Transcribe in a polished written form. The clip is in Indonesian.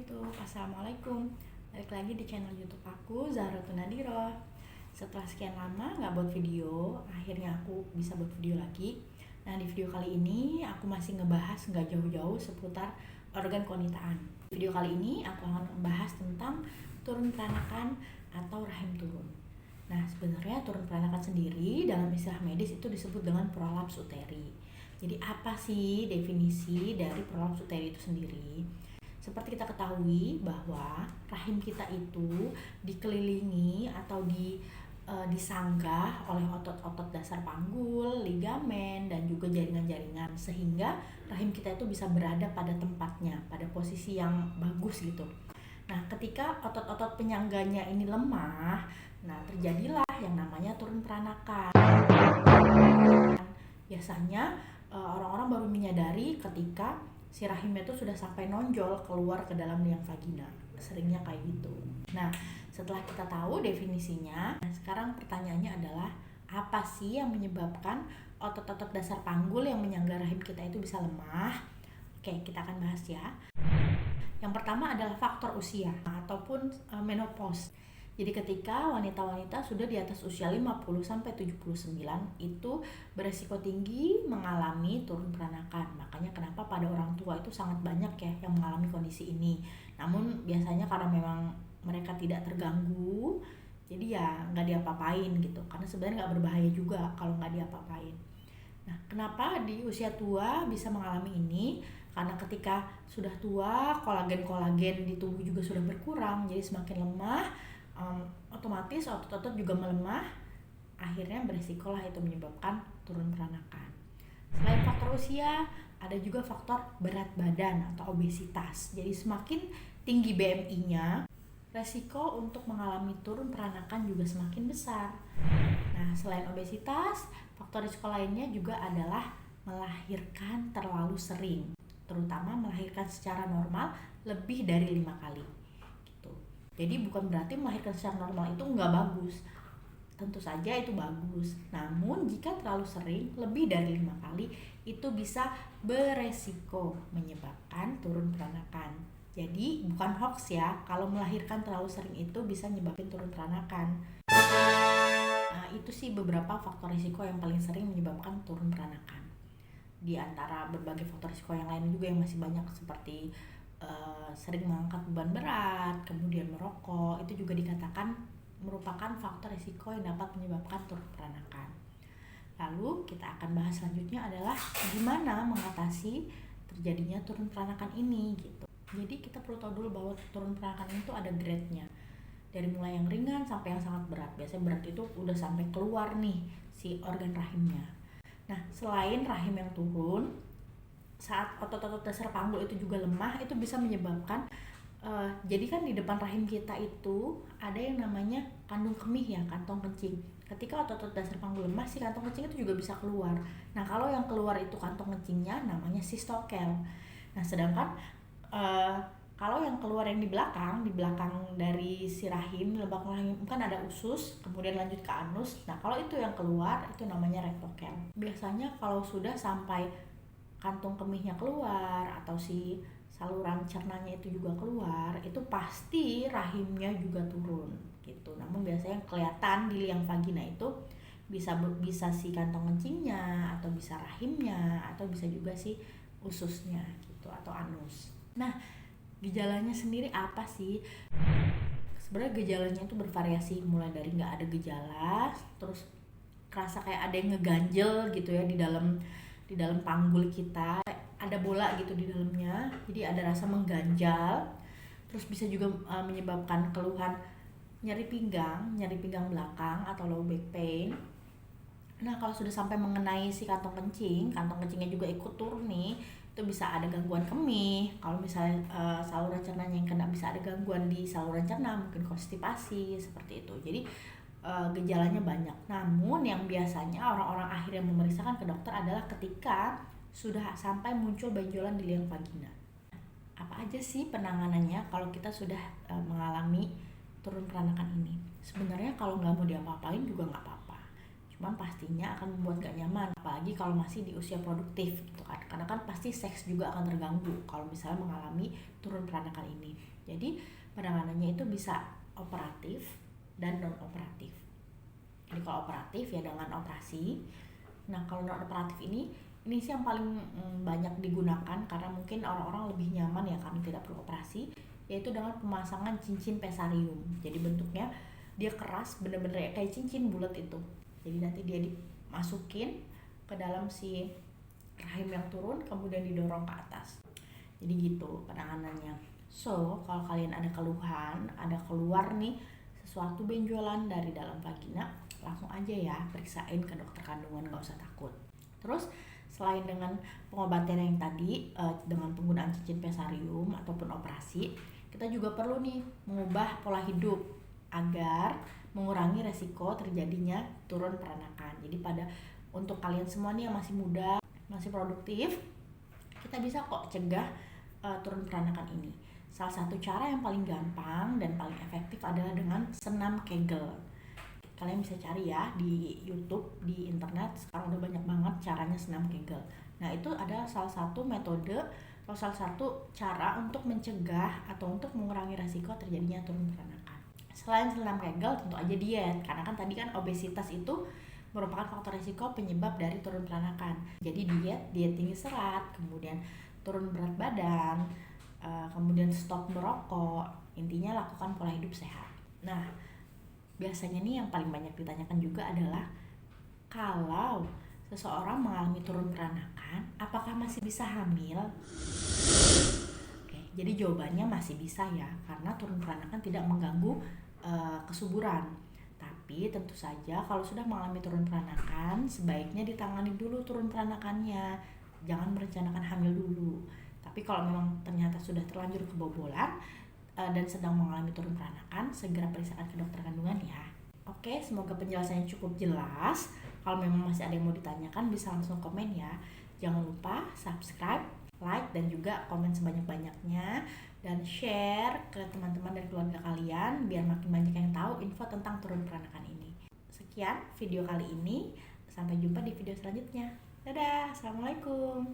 Assalamualaikum. Balik lagi di channel YouTube aku, Zahratul Nadiro. Setelah sekian lama nggak buat video, akhirnya aku bisa buat video lagi. Nah, di video kali ini aku masih ngebahas nggak jauh-jauh seputar organ kewanitaan. Video kali ini aku akan membahas tentang turun peranakan atau rahim turun. Nah, sebenarnya turun peranakan sendiri dalam istilah medis itu disebut dengan prolaps uteri. Jadi apa sih definisi dari prolaps uteri itu sendiri? Seperti kita ketahui bahwa rahim kita itu dikelilingi atau disanggah oleh otot-otot dasar panggul, ligamen, dan juga jaringan-jaringan, sehingga rahim kita itu bisa berada pada tempatnya, pada posisi yang bagus gitu. Nah, ketika otot-otot penyangganya ini lemah, nah terjadilah yang namanya turun peranakan. Biasanya orang-orang baru menyadari ketika si rahimnya itu sudah sampai nonjol keluar ke dalam liang vagina. Seringnya kayak gitu. Nah, setelah kita tahu definisinya, sekarang pertanyaannya adalah apa sih yang menyebabkan otot-otot dasar panggul yang menyangga rahim kita itu bisa lemah? Oke, kita akan bahas ya. Yang pertama adalah faktor usia ataupun menopause. Jadi ketika wanita-wanita sudah di atas usia 50-79 itu beresiko tinggi mengalami turun peranakan. Makanya kenapa pada orang tua itu sangat banyak ya yang mengalami kondisi ini. Namun biasanya karena memang mereka tidak terganggu, jadi ya nggak diapa-apain gitu. Karena sebenarnya nggak berbahaya juga kalau nggak diapa-apain. Nah, kenapa di usia tua bisa mengalami ini? Karena ketika sudah tua, kolagen-kolagen di tubuh juga sudah berkurang, jadi semakin lemah, otomatis otot-otot juga melemah, akhirnya beresikolah itu menyebabkan turun peranakan. Selain faktor usia, ada juga faktor berat badan atau obesitas. Jadi semakin tinggi BMI-nya, resiko untuk mengalami turun peranakan juga semakin besar. Nah, selain obesitas, faktor risiko lainnya juga adalah melahirkan terlalu sering, terutama melahirkan secara normal lebih dari 5 kali. Jadi bukan berarti melahirkan secara normal itu nggak bagus. Tentu saja itu bagus. Namun jika terlalu sering, lebih dari 5 kali, itu bisa beresiko menyebabkan turun peranakan. Jadi bukan hoax ya, kalau melahirkan terlalu sering itu bisa menyebabkan turun peranakan. Nah, itu sih beberapa faktor risiko yang paling sering menyebabkan turun peranakan. Di antara berbagai faktor risiko yang lain juga yang masih banyak seperti sering mengangkat beban berat, kemudian merokok, itu juga dikatakan merupakan faktor risiko yang dapat menyebabkan turun peranakan. Lalu kita akan bahas selanjutnya adalah gimana mengatasi terjadinya turun peranakan ini gitu. Jadi kita perlu tahu dulu bahwa turun peranakan itu ada grade-nya. Dari mulai yang ringan sampai yang sangat berat. Biasanya berat itu udah sampai keluar nih si organ rahimnya. Nah, selain rahim yang turun, saat otot-otot dasar panggul itu juga lemah, itu bisa menyebabkan jadi kan di depan rahim kita itu ada yang namanya kandung kemih ya, kantong kencing. Ketika otot-otot dasar panggul lemah, si kantong kencing itu juga bisa keluar. Nah, kalau yang keluar itu kantong kencingnya namanya sistokel. Nah, sedangkan kalau yang keluar yang di belakang dari si rahim, lubang rahim kan ada usus, kemudian lanjut ke anus. Nah, kalau itu yang keluar itu namanya rektokel. Biasanya kalau sudah sampai kantung kemihnya keluar atau si saluran cernanya itu juga keluar, itu pasti rahimnya juga turun gitu. Namun biasanya yang kelihatan di liang vagina itu bisa si kantong kencingnya atau bisa rahimnya atau bisa juga si ususnya gitu atau anus. Nah, gejalanya sendiri apa sih? Sebenarnya gejalanya itu bervariasi, mulai dari nggak ada gejala, terus kerasa kayak ada yang ngeganjel gitu ya di dalam panggul kita, ada bola gitu di dalamnya, jadi ada rasa mengganjal. Terus bisa juga menyebabkan keluhan nyeri pinggang belakang atau low back pain. Nah, kalau sudah sampai mengenai si kantong kencingnya juga ikut turun nih, itu bisa ada gangguan kemih. Kalau misalnya saluran cernanya yang kena, bisa ada gangguan di saluran cerna, mungkin konstipasi seperti itu. Jadi gejalanya banyak. Namun yang biasanya orang-orang akhirnya memeriksakan ke dokter adalah ketika sudah sampai muncul benjolan di liang vagina. Apa aja sih penanganannya kalau kita sudah mengalami turun peranakan ini? Sebenarnya kalau nggak mau diapa-apain juga nggak apa-apa. cuman pastinya akan membuat gak nyaman, apalagi kalau masih di usia produktif gitu kan, karena kan pasti seks juga akan terganggu kalau misalnya mengalami turun peranakan ini. Jadi penanganannya itu bisa operatif dan non operatif. Jadi kalau operatif ya dengan operasi. Nah kalau non operatif ini sih yang paling banyak digunakan karena mungkin orang-orang lebih nyaman ya karena tidak perlu operasi, yaitu dengan pemasangan cincin pesarium. Jadi bentuknya dia keras, bener-bener kayak cincin bulat itu. Jadi nanti dia dimasukin ke dalam si rahim yang turun, kemudian didorong ke atas. Jadi gitu penanganannya. So kalau kalian ada keluhan, ada keluar nih sesuatu benjolan dari dalam vagina, langsung aja ya periksain ke dokter kandungan, gak usah takut. Terus selain dengan pengobatan yang tadi dengan penggunaan cincin pesarium ataupun operasi, kita juga perlu nih mengubah pola hidup agar mengurangi resiko terjadinya turun peranakan. Jadi untuk kalian semua nih yang masih muda, masih produktif, kita bisa kok cegah turun peranakan ini. Salah satu cara yang paling gampang dan paling efektif adalah dengan senam Kegel. Kalian bisa cari ya di YouTube, di internet, sekarang udah banyak banget caranya senam Kegel. Nah itu adalah salah satu metode atau salah satu cara untuk mencegah atau untuk mengurangi resiko terjadinya turun peranakan. Selain senam Kegel, tentu aja diet, karena kan tadi kan obesitas itu merupakan faktor risiko penyebab dari turun peranakan. Jadi diet tinggi serat, kemudian turun berat badan, kemudian stop merokok, intinya lakukan pola hidup sehat. Nah biasanya nih yang paling banyak ditanyakan juga adalah kalau seseorang mengalami turun peranakan, apakah masih bisa hamil? Oke, jadi jawabannya masih bisa ya, karena turun peranakan tidak mengganggu kesuburan. Tapi tentu saja kalau sudah mengalami turun peranakan, sebaiknya ditangani dulu turun peranakannya. Jangan merencanakan hamil dulu. Tapi kalau memang ternyata sudah terlanjur kebobolan dan sedang mengalami turun peranakan, segera periksakan ke dokter kandungan ya. Oke, semoga penjelasannya cukup jelas. Kalau memang masih ada yang mau ditanyakan, bisa langsung komen ya. Jangan lupa subscribe, like, dan juga komen sebanyak-banyaknya. Dan share ke teman-teman dan keluarga kalian biar makin banyak yang tahu info tentang turun peranakan ini. Sekian video kali ini, sampai jumpa di video selanjutnya. Dadah, assalamualaikum.